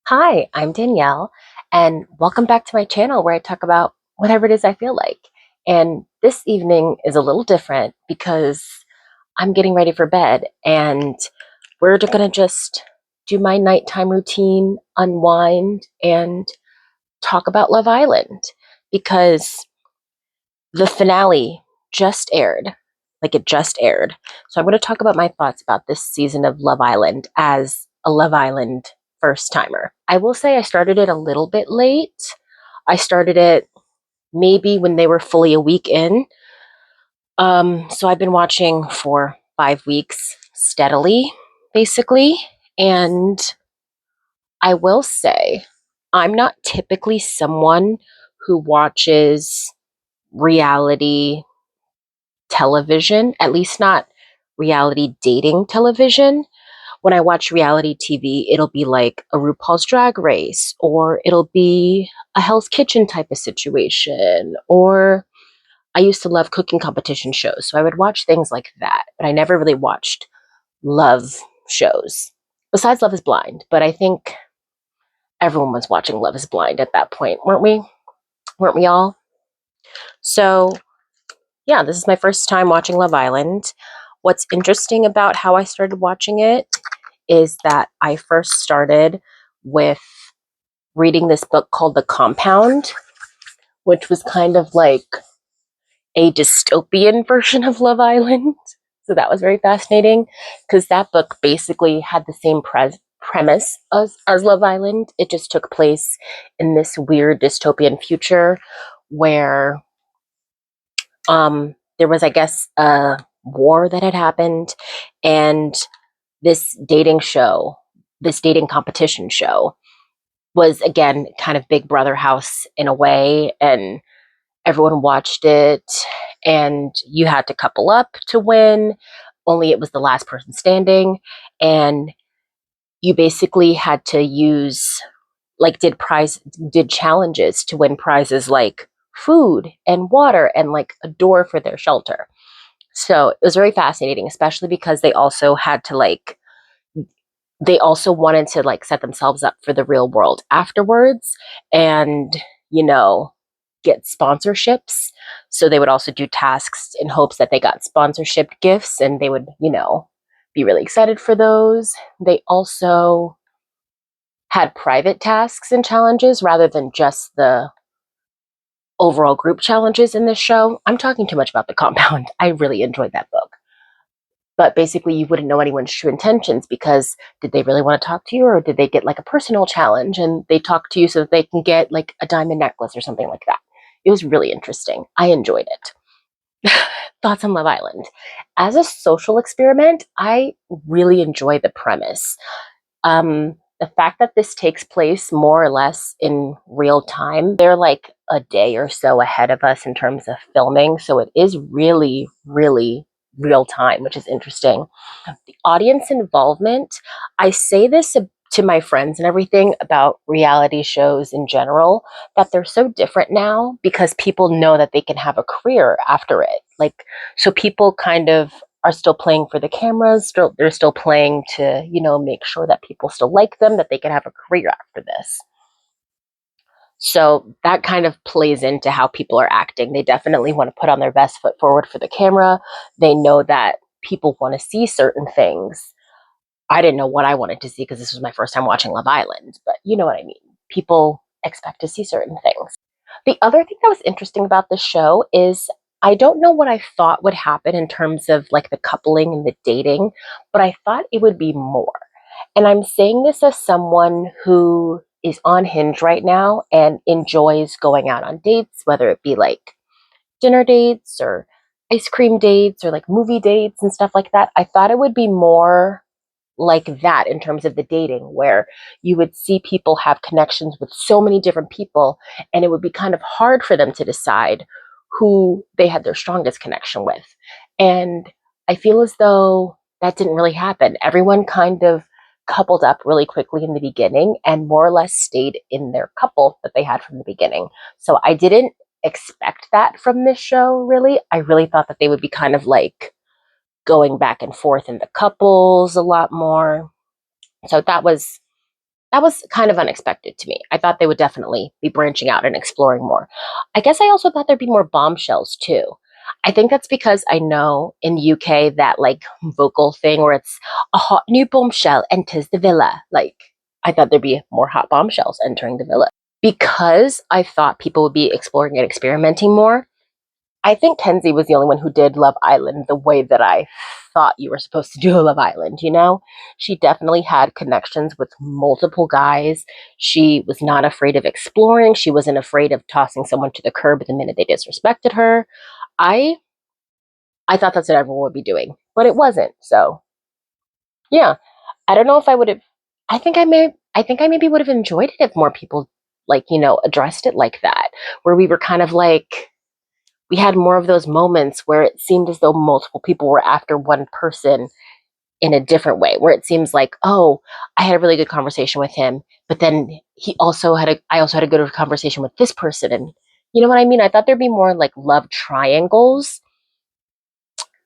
Hi, I'm Danielle, and welcome back to my channel where I talk about whatever it is I feel like. And this evening is a little different because I'm getting ready for bed, and we're going to just do my nighttime routine, unwind, and talk about Love Island because the finale just aired. Like it just aired. So I'm going to talk about my thoughts about this season of Love Island as a Love Island first timer. I will say I started it a little bit late. I started it maybe when they were fully a week in. So I've been watching for 5 weeks steadily, basically. And I will say I'm not typically someone who watches reality television, at least not reality dating television. When I watch reality TV, it'll be like a RuPaul's Drag Race, or it'll be a Hell's Kitchen type of situation, or I used to love cooking competition shows. So I would watch things like that, but I never really watched love shows besides Love is Blind. But I think everyone was watching Love is Blind at that point, weren't we? Weren't we all? So yeah, this is my first time watching Love Island. What's interesting about how I started watching it is that I first started with reading this book called The Compound, which was kind of like a dystopian version of Love Island. So that was very fascinating because that book basically had the same premise as Love Island. It just took place in this weird dystopian future where there was, I guess, a war that had happened, and this dating show, this dating competition show, was again kind of Big Brother house in a way, and everyone watched it, and you had to couple up to win. Only it was the last person standing, and you basically had to use did challenges to win prizes like food and water and like a door for their shelter. So it was very fascinating, especially because they also wanted to like set themselves up for the real world afterwards and, you know, get sponsorships. So they would also do tasks in hopes that they got sponsorship gifts and they would, be really excited for those. They also had private tasks and challenges rather than just the overall group challenges in this show. I'm talking too much about The Compound. I really enjoyed that book. But basically, you wouldn't know anyone's true intentions because did they really want to talk to you, or did they get like a personal challenge and they talk to you so that they can get like a diamond necklace or something like that? It was really interesting. I enjoyed it. Thoughts on Love Island? As a social experiment, I really enjoy the premise. The fact that this takes place more or less in real time, they're like a day or so ahead of us in terms of filming. So it is really, really real time, which is interesting. The audience involvement, I say this to my friends and everything about reality shows in general, that they're so different now because people know that they can have a career after it. Like, so people kind of are still playing for the cameras, they're still playing to, make sure that people still like them, that they can have a career after this. So that kind of plays into how people are acting. They definitely want to put on their best foot forward for the camera. They know that people want to see certain things. I didn't know what I wanted to see because this was my first time watching Love Island, but you know what I mean. People expect to see certain things. The other thing that was interesting about this show is I don't know what I thought would happen in terms of like the coupling and the dating, but I thought it would be more. And I'm saying this as someone who is on Hinge right now and enjoys going out on dates, whether it be like dinner dates or ice cream dates or like movie dates and stuff like that. I thought it would be more like that in terms of the dating, where you would see people have connections with so many different people, and it would be kind of hard for them to decide who they had their strongest connection with. And I feel as though that didn't really happen. Everyone kind of coupled up really quickly in the beginning and more or less stayed in their couple that they had from the beginning. So I didn't expect that from this show, really. I really thought that they would be kind of like going back and forth in the couples a lot more. So that was that was kind of unexpected to me. I thought they would definitely be branching out and exploring more. I guess I also thought there'd be more bombshells too. I think that's because I know in the UK that like vocal thing where it's a hot new bombshell enters the villa. Like I thought there'd be more hot bombshells entering the villa because I thought people would be exploring and experimenting more. I think Kenzie was the only one who did Love Island the way that I thought you were supposed to do Love Island, you know? She definitely had connections with multiple guys. She was not afraid of exploring. She wasn't afraid of tossing someone to the curb the minute they disrespected her. I I thought that's what everyone would be doing, but it wasn't. So, yeah. I don't know if I would have I think I maybe would have enjoyed it if more people like, addressed it like that, where we were kind of like we had more of those moments where it seemed as though multiple people were after one person in a different way, where it seems like, oh, I had a really good conversation with him, but then I also had a good conversation with this person. And you know what I mean? I thought there'd be more like love triangles.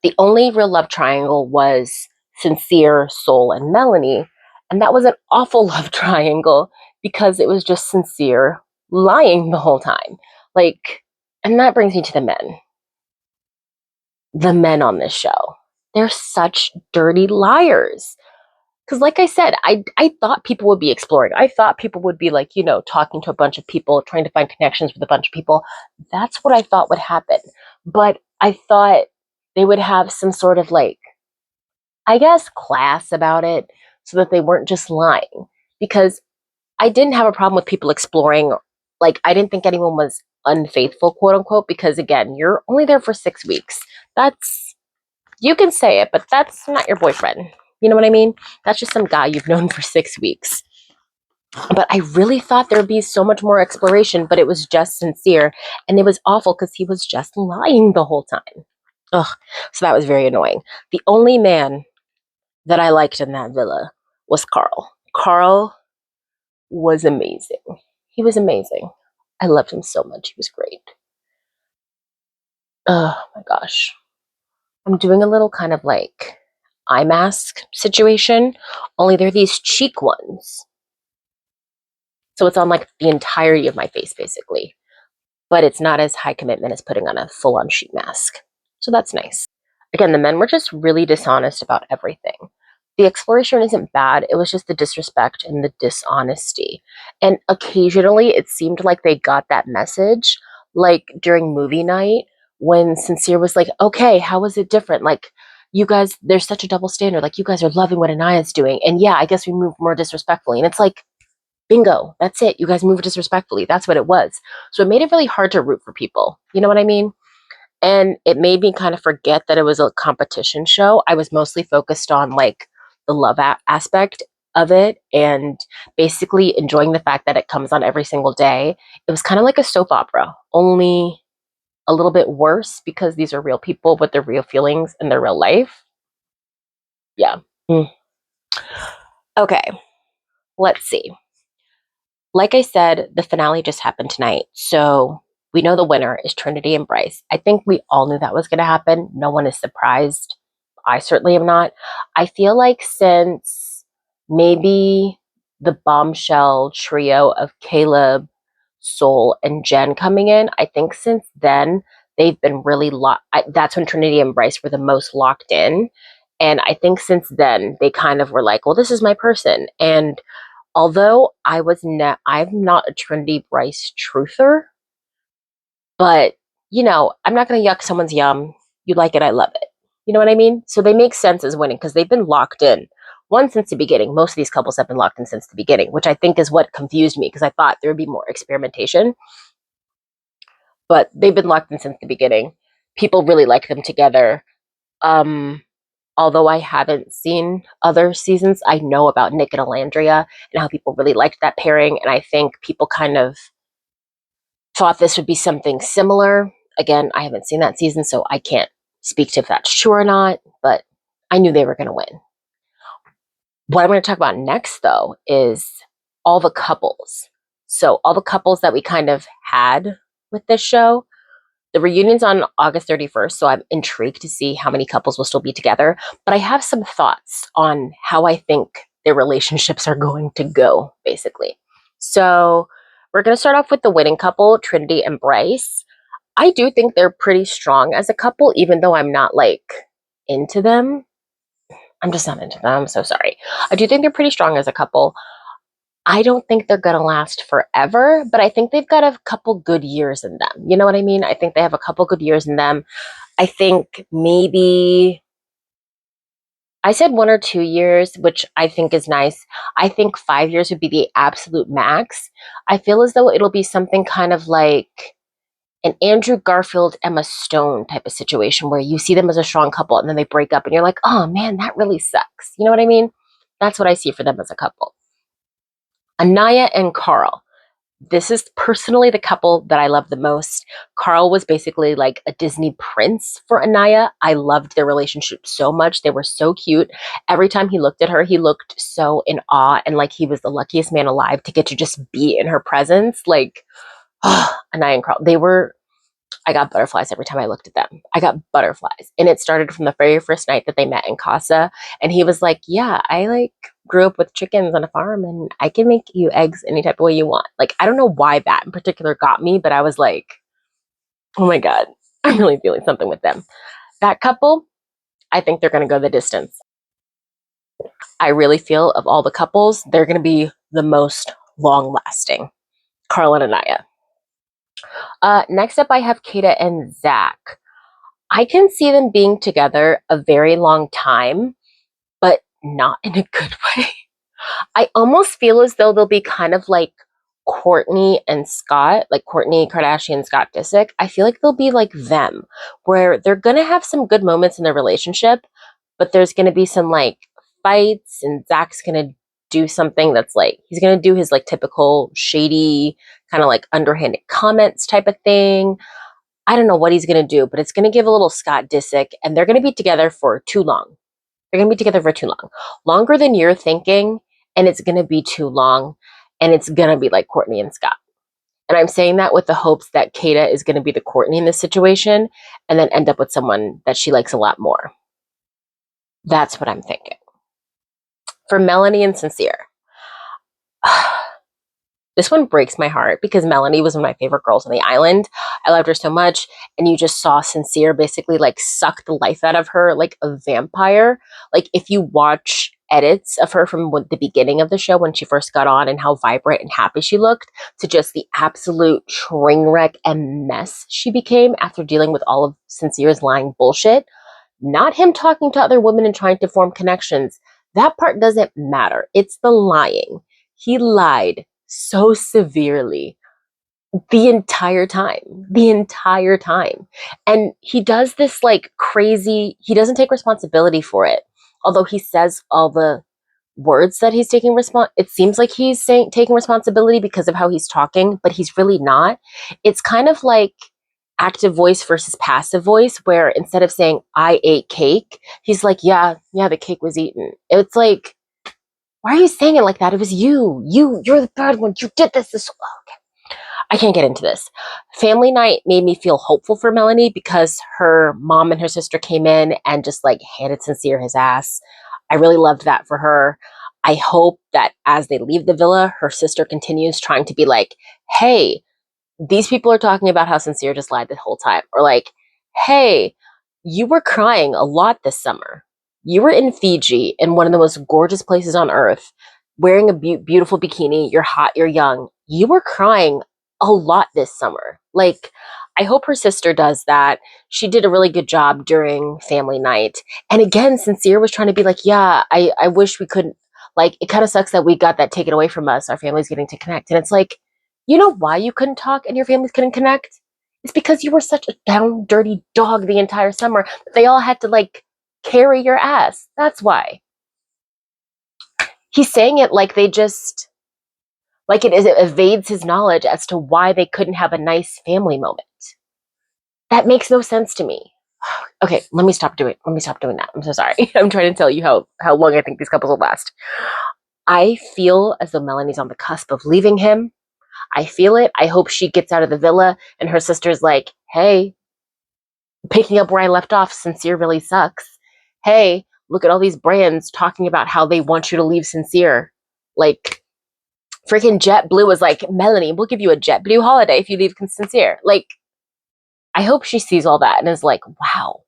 The only real love triangle was Sincere, Soul, and Melanie. And that was an awful love triangle because it was just Sincere lying the whole time. Like, and that brings me to the men on this show. They're such dirty liars. Because, like I said, I thought people would be exploring. I thought people would be like, talking to a bunch of people, trying to find connections with a bunch of people. That's what I thought would happen. But I thought they would have some sort of like, I guess, class about it so that they weren't just lying. Because I didn't have a problem with people exploring. Like, I didn't think anyone was unfaithful, quote unquote, because again, you're only there for 6 weeks. That's you can say it, but that's not your boyfriend. You know what I mean? That's just some guy you've known for 6 weeks. But I really thought there'd be so much more exploration, but it was just Sincere. And it was awful because he was just lying the whole time. Ugh. So that was very annoying. The only man that I liked in that villa was Carl. Carl was amazing. He was amazing. I loved him so much. He was great. Oh my gosh. I'm doing a little kind of like eye mask situation, only they're these cheek ones. So it's on like the entirety of my face, basically. But it's not as high commitment as putting on a full on sheet mask. So that's nice. Again, the men were just really dishonest about everything. The exploration isn't bad, it was just the disrespect and the dishonesty. And occasionally it seemed like they got that message, like during movie night when Sincere was like, okay, how was it different? Like, you guys, there's such a double standard. Like, you guys are loving what Anaya's doing. And yeah, I guess we move more disrespectfully. And it's like, bingo, that's it. You guys move disrespectfully. That's what it was. So it made it really hard to root for people. You know what I mean? And it made me kind of forget that it was a competition show. I was mostly focused on like the love aspect of it and basically enjoying the fact that it comes on every single day. It was kind of like a soap opera, only a little bit worse because these are real people with their real feelings and their real life. Yeah. Mm. Okay, let's see. Like I said, the finale just happened tonight. So we know the winner is Trinity and Bryce. I think we all knew that was going to happen. No one is surprised. I certainly am not. I feel like since maybe the bombshell trio of Caleb, Soul, and Jen coming in, I think since then they've been really locked. That's when Trinity and Bryce were the most locked in. And I think since then they kind of were like, well, this is my person. And although I'm not a Trinity Bryce truther, but I'm not going to yuck someone's yum. You like it, I love it. You know what I mean? So they make sense as winning because they've been locked in. One since the beginning. Most of these couples have been locked in since the beginning, which I think is what confused me because I thought there would be more experimentation. But they've been locked in since the beginning. People really like them together. Um, Although I haven't seen other seasons, I know about Nick and Alandria and how people really liked that pairing. And I think people kind of thought this would be something similar. Again, I haven't seen that season, so I can't speak to if that's true or not, but I knew they were going to win. What I'm going to talk about next, though, is all the couples. So, all the couples that we kind of had with this show. The reunion's on August 31st, so I'm intrigued to see how many couples will still be together. But I have some thoughts on how I think their relationships are going to go, basically. So we're going to start off with the winning couple, Trinity and Bryce. I do think they're pretty strong as a couple, even though I'm not like into them. I'm just not into them. I'm so sorry. I do think they're pretty strong as a couple. I don't think they're going to last forever, but I think they've got a couple good years in them. You know what I mean? I think they have a couple good years in them. I think maybe I said 1 or 2 years, which I think is nice. I think 5 years would be the absolute max. I feel as though it'll be something kind of like an Andrew Garfield, Emma Stone type of situation where you see them as a strong couple and then they break up and you're like, oh man, that really sucks. You know what I mean? That's what I see for them as a couple. Anaya and Carl. This is personally the couple that I love the most. Carl was basically like a Disney prince for Anaya. I loved their relationship so much. They were so cute. Every time he looked at her, he looked so in awe and like he was the luckiest man alive to get to just be in her presence. Like, oh, Anaya and Carl, I got butterflies every time I looked at them. I got butterflies. And it started from the very first night that they met in Casa. And he was like, yeah, I like grew up with chickens on a farm and I can make you eggs any type of way you want. Like, I don't know why that in particular got me, but I was like, oh my God, I'm really feeling something with them. That couple, I think they're going to go the distance. I really feel of all the couples, they're going to be the most long lasting. Carl and Anaya. Next up, I have Kata and Zach. I can see them being together a very long time, but not in a good way. I almost feel as though they'll be kind of like Courtney and Scott, like Courtney Kardashian, Scott Disick. I feel like they'll be like them, where they're going to have some good moments in their relationship, but there's going to be some like fights, and Zach's going to do something that's like, he's going to do his like typical shady, kind of like underhanded comments type of thing. I don't know what he's going to do, but it's going to give a little Scott Disick, and they're going to be together for too long. They're going to be together for too long. Longer than you're thinking, and it's going to be too long, and it's going to be like Courtney and Scott. And I'm saying that with the hopes that Kata is going to be the Courtney in this situation and then end up with someone that she likes a lot more. That's what I'm thinking. For Melanie and Sincere. This one breaks my heart because Melanie was one of my favorite girls on the island. I loved her so much. And you just saw Sincere basically like suck the life out of her like a vampire. Like if you watch edits of her from the beginning of the show when she first got on and how vibrant and happy she looked to just the absolute train wreck and mess she became after dealing with all of Sincere's lying bullshit. Not him talking to other women and trying to form connections. That part doesn't matter. It's the lying. He lied so severely the entire time. The entire time. And he does this like crazy, he doesn't take responsibility for it. Although he says all the words that he's taking it seems like he's saying taking responsibility because of how he's talking, but he's really not. It's kind of like active voice versus passive voice, where instead of saying I ate cake, he's like, yeah, the cake was eaten. It's like, why are you saying it like that? It was you're the bad one. You did this. Oh, okay. I can't get into this. Family night made me feel hopeful for Melanie because her mom and her sister came in and just like handed Sincere his ass. I really loved that for her. I hope that as they leave the villa, her sister continues trying to be like, hey, these people are talking about how Sincere just lied the whole time. Or like, hey, you were crying a lot this summer. You were in Fiji in one of the most gorgeous places on earth, wearing a beautiful bikini. You're hot, you're young. You were crying a lot this summer. Like, I hope her sister does that. She did a really good job during family night. And again, Sincere was trying to be like, yeah, I wish we couldn't. Like, it kind of sucks that we got that taken away from us. Our family's getting to connect. And it's like, you know why you couldn't talk and your families couldn't connect? It's because you were such a down, dirty dog the entire summer that they all had to like carry your ass. That's why. He's saying it like they just, like it evades his knowledge as to why they couldn't have a nice family moment. That makes no sense to me. Okay, let me stop doing that. I'm so sorry. I'm trying to tell you how long I think these couples will last. I feel as though Melanie's on the cusp of leaving him. I feel it. I hope she gets out of the villa and her sister's like, hey, picking up where I left off, Sincere really sucks. Hey, look at all these brands talking about how they want you to leave Sincere. Like, freaking JetBlue was like, Melanie, we'll give you a JetBlue holiday if you leave Sincere. Like, I hope she sees all that and is like, wow,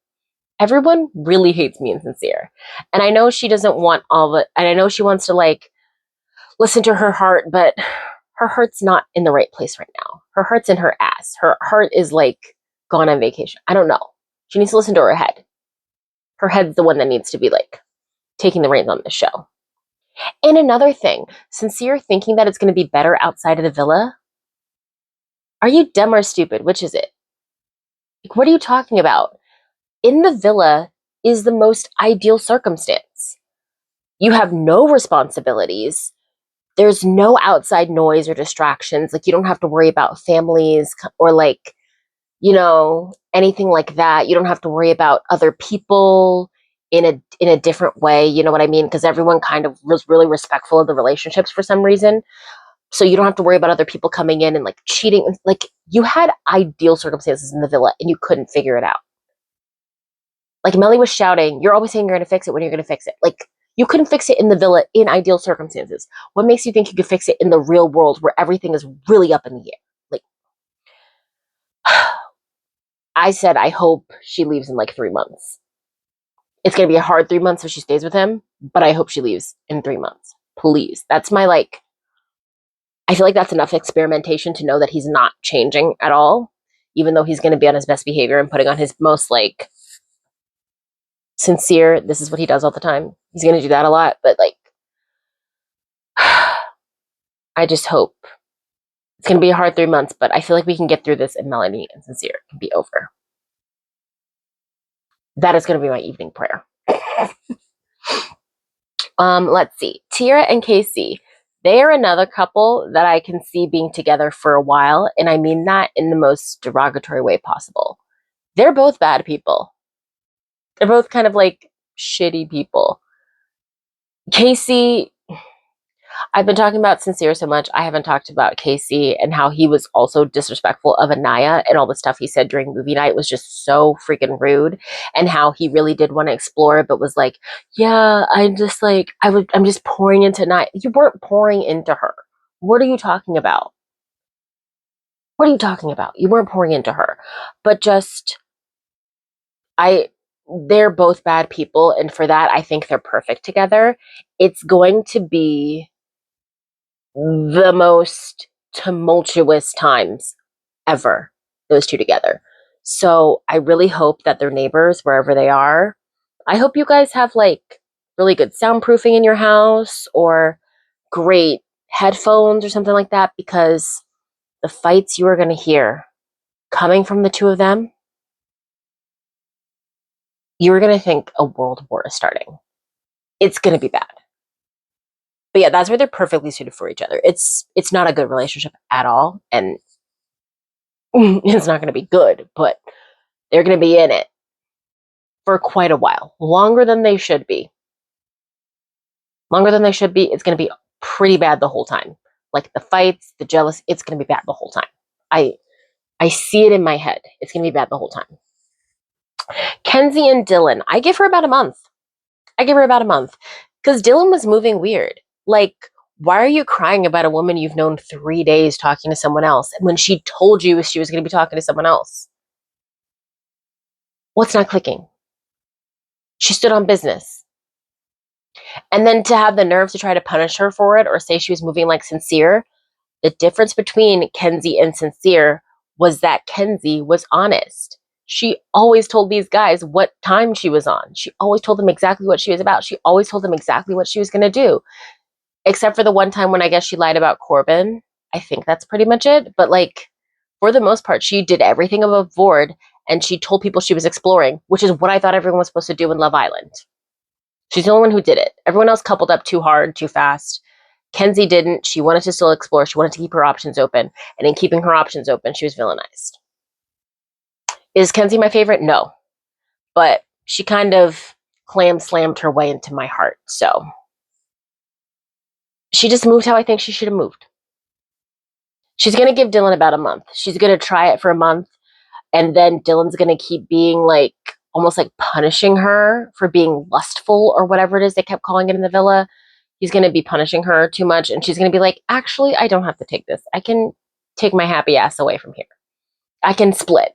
everyone really hates me and Sincere. And I know she doesn't want all the, and I know she wants to like listen to her heart, but her heart's not in the right place right now. Her heart's in her ass. Her heart is like gone on vacation. I don't know. She needs to listen to her head. Her head's the one that needs to be like taking the reins on the show. And another thing, Sincere thinking that it's going to be better outside of the villa. Are you dumb or stupid? Which is it? Like, what are you talking about? In the villa is the most ideal circumstance. You have no responsibilities. There's no outside noise or distractions. Like, you don't have to worry about families or like, you know, anything like that. You don't have to worry about other people in a different way. You know what I mean? Because everyone kind of was really respectful of the relationships for some reason. So you don't have to worry about other people coming in and like cheating. Like, you had ideal circumstances in the villa and you couldn't figure it out. Like, Melly was shouting, you're always saying you're going to fix it when you're going to fix it. Like, you couldn't fix it in the villa in ideal circumstances. What makes you think you could fix it in the real world where everything is really up in the air? Like, I said, I hope she leaves in like 3 months. It's going to be a hard 3 months if she stays with him, but I hope she leaves in 3 months. Please. That's my like, I feel like that's enough experimentation to know that he's not changing at all, even though he's going to be on his best behavior and putting on his most like sincere, this is what he does all the time. He's going to do that a lot, but like, I just hope it's going to be a hard 3 months, but I feel like we can get through this and Melanie and Sincere can be over. That is going to be my evening prayer. Let's see. Tira and Casey. They are another couple that I can see being together for a while, and I mean that in the most derogatory way possible. They're both bad people. They're both kind of like shitty people. Casey, I've been talking about Sincere so much. I haven't talked about Casey and how he was also disrespectful of Anaya, and all the stuff he said during movie night was just so freaking rude. And how he really did want to explore it, but was like, yeah, I'm just like, I'm just pouring into Anaya. You weren't pouring into her. What are you talking about? What are you talking about? You weren't pouring into her. But just, I, they're both bad people. And for that, I think they're perfect together. It's going to be the most tumultuous times ever, those two together. So I really hope that their neighbors, wherever they are, I hope you guys have like really good soundproofing in your house or great headphones or something like that, because the fights you are going to hear coming from the two of them, you're going to think a world war is starting. It's going to be bad. But yeah, that's where they're perfectly suited for each other. It's not a good relationship at all, and it's not going to be good, but they're going to be in it for quite a while, longer than they should be. Longer than they should be. It's going to be pretty bad the whole time. Like the fights, the jealous, it's going to be bad the whole time. I see it in my head. It's going to be bad the whole time. Kenzie and Dylan, I give her about a month. Because Dylan was moving weird. Like, why are you crying about a woman you've known 3 days talking to someone else when she told you she was going to be talking to someone else? What's not clicking? She stood on business. And then to have the nerve to try to punish her for it or say she was moving like Sincere, the difference between Kenzie and Sincere was that Kenzie was honest. She always told these guys what time she was on. She always told them exactly what she was about. She always told them exactly what she was going to do. Except for the one time when I guess she lied about Corbin. I think that's pretty much it. But like, for the most part, she did everything above board and she told people she was exploring, which is what I thought everyone was supposed to do in Love Island. She's the only one who did it. Everyone else coupled up too hard, too fast. Kenzie didn't. She wanted to still explore. She wanted to keep her options open. And in keeping her options open, she was villainized. Is Kenzie my favorite? No. But she kind of slammed her way into my heart. So she just moved how I think she should have moved. She's going to give Dylan about a month. She's going to try it for a month. And then Dylan's going to keep being like almost like punishing her for being lustful or whatever it is they kept calling it in the villa. He's going to be punishing her too much, and she's going to be like, actually, I don't have to take this. I can take my happy ass away from here. I can split,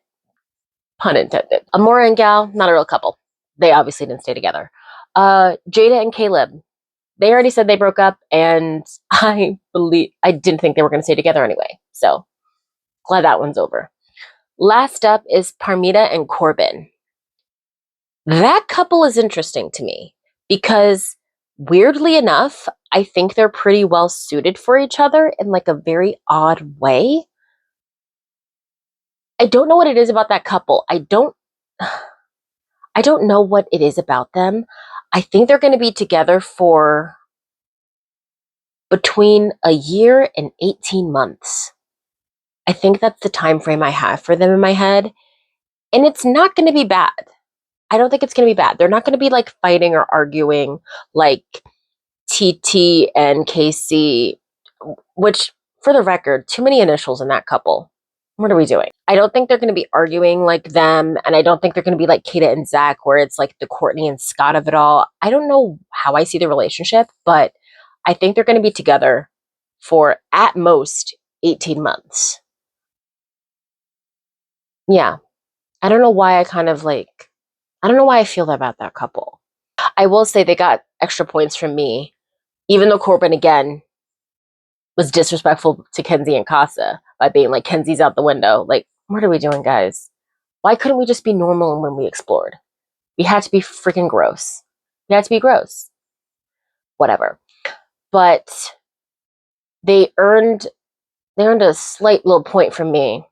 pun intended. Amora and Gal, not a real couple. They obviously didn't stay together. Jada and Caleb, they already said they broke up, and I didn't think they were going to stay together anyway. So glad that one's over. Last up is Parmita and Corbin. That couple is interesting to me because weirdly enough, I think they're pretty well suited for each other in like a very odd way. I don't know what it is about that couple. I don't know what it is about them. I think they're going to be together for between a year and 18 months. I think that's the time frame I have for them in my head, and it's not going to be bad. I don't think it's going to be bad. They're not going to be like fighting or arguing like TT and KC, which, for the record, too many initials in that couple. What are we doing? I don't think they're going to be arguing like them, and I don't think they're going to be like Kata and Zach, where it's like the Courtney and Scott of it all. I don't know how I see the relationship, but I think they're going to be together for at most 18 months. Yeah. I don't know why I don't know why I feel that about that couple. I will say they got extra points from me, even though Corbin, again, was disrespectful to Kenzie and Casa by being like, Kenzie's out the window. Like, what are we doing, guys? Why couldn't we just be normal when we explored? We had to be freaking gross. We had to be gross. Whatever. But they earned a slight little point from me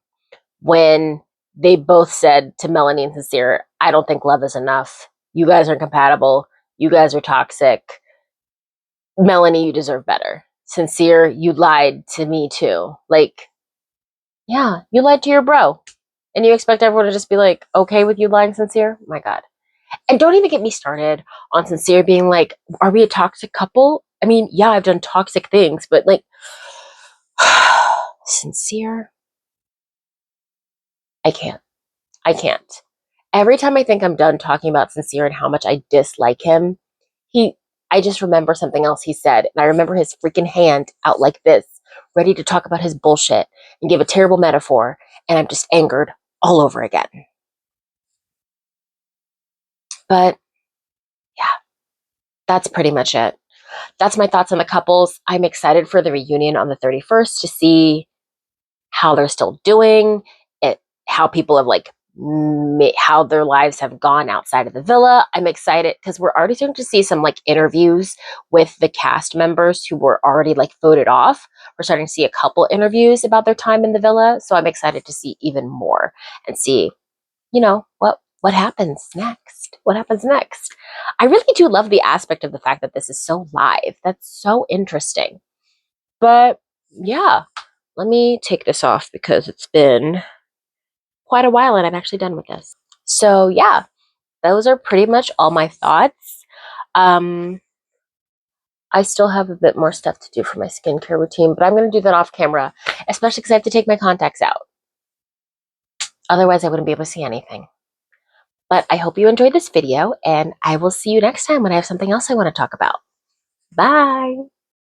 when they both said to Melanie and Sincere, I don't think love is enough. You guys are incompatible. You guys are toxic. Melanie, you deserve better. Sincere, you lied to me too. Like, yeah, you lied to your bro. And you expect everyone to just be like, okay with you lying, Sincere? My God. And don't even get me started on Sincere being like, are we a toxic couple? I mean, yeah, I've done toxic things, but like, Sincere? I can't. I can't. Every time I think I'm done talking about Sincere and how much I dislike him, I just remember something else he said. And I remember his freaking hand out like this, ready to talk about his bullshit and give a terrible metaphor. And I'm just angered all over again. But yeah, that's pretty much it. That's my thoughts on the couples. I'm excited for the reunion on the 31st to see how they're still doing it, how people have like how their lives have gone outside of the villa. I'm excited because we're already starting to see some like interviews with the cast members who were already like voted off. We're starting to see a couple interviews about their time in the villa, so I'm excited to see even more and see, what happens next. What happens next? I really do love the aspect of the fact that this is so live. That's so interesting. But yeah, let me take this off because it's been quite a while and I'm actually done with this. So yeah, those are pretty much all my thoughts. I still have a bit more stuff to do for my skincare routine, but I'm going to do that off camera, especially because I have to take my contacts out. Otherwise, I wouldn't be able to see anything. But I hope you enjoyed this video, and I will see you next time when I have something else I want to talk about. Bye!